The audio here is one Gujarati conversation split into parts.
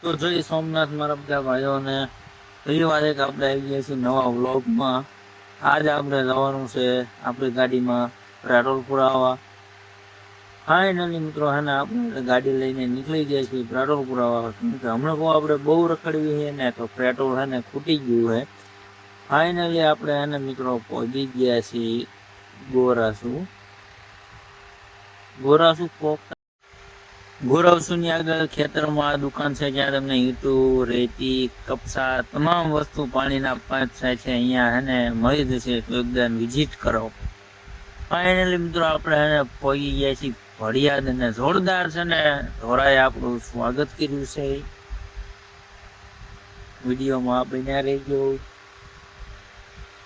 તો જય સોમનાથ મારા બધા ભાઈઓને ફરી વાર એક આપણે આવી ગયા છીએ નવા વ્લોગમાં. આજ આપણે જવાનું છે આપણી ગાડીમાં પેટ્રોલ પુરાવા. ફાઇનલી મિત્રો હે ને આપણે ગાડી લઈને નીકળી ગયા છીએ પેટ્રોલ પુરાવા. હમણાં કહું આપણે બહુ રખડવી છે ને તો પેટ્રોલ હે ને ખૂટી ગયું છે. ફાઇનલી આપણે હે ને મિત્રો પહોંચી ગયા છીએ ગોરાસુ ગોરવસુ ની આગળ ખેતરમાં દુકાન છે જ્યાં તમને ઈંટું, રેતી, કપસા તમામ વસ્તુ પાણીના પાઇપ થાય છે અહીંયા હે ને મળી જશે. તો એકદમ વિઝિટ કરો. ફાઇનલી મિત્રો આપણે હે ને પહોંચી ગયા છીએ ભડિયાદ અને જોરદાર છે ને ધોરાએ આપણું સ્વાગત કર્યું છે. વિડીયોમાં આપણે રહી ગયો.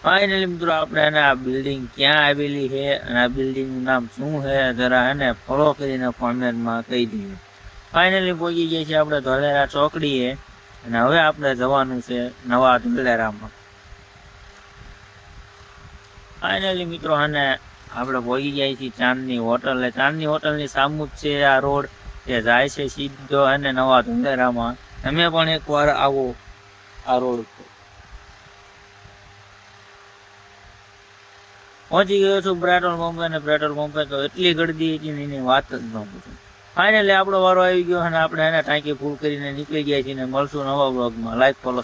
ફાઇનલી મિત્રો આપણે એને આ બિલ્ડિંગ ક્યાં આવેલી છે અને આ બિલ્ડિંગ નું નામ શું છે જરા એને ફોલો કરીને કોમેન્ટમાં કહી દઈએ. ફાઇનલી પહોંચી ગયા છીએ આપણે ધોલેરા ચોકડીએ અને હવે આપણે જવાનું છે નવા ધોલેરામાં. ફાઇનલી મિત્રો અને આપણે પહોંચી ગયા છીએ ચાંદની હોટલ. ચાંદની હોટલની સામુ જ છે આ રોડ કે જાય છે સીધો અને નવા ધોલેરામાં. તમે પણ એકવાર આવો આ રોડ પર. પહોંચી ગયો છું પેટ્રોલ પંપે અને પેટ્રોલ પંપે તો એટલી ગળદી હતી એની વાત જ ન પૂછો. ફાઇનલી આપણો વારો આવી ગયો અને આપણે એને ટાંકી ફૂલ કરીને નીકળી ગયા છીએ. મળશું નવા બ્લોગમાં. Like follow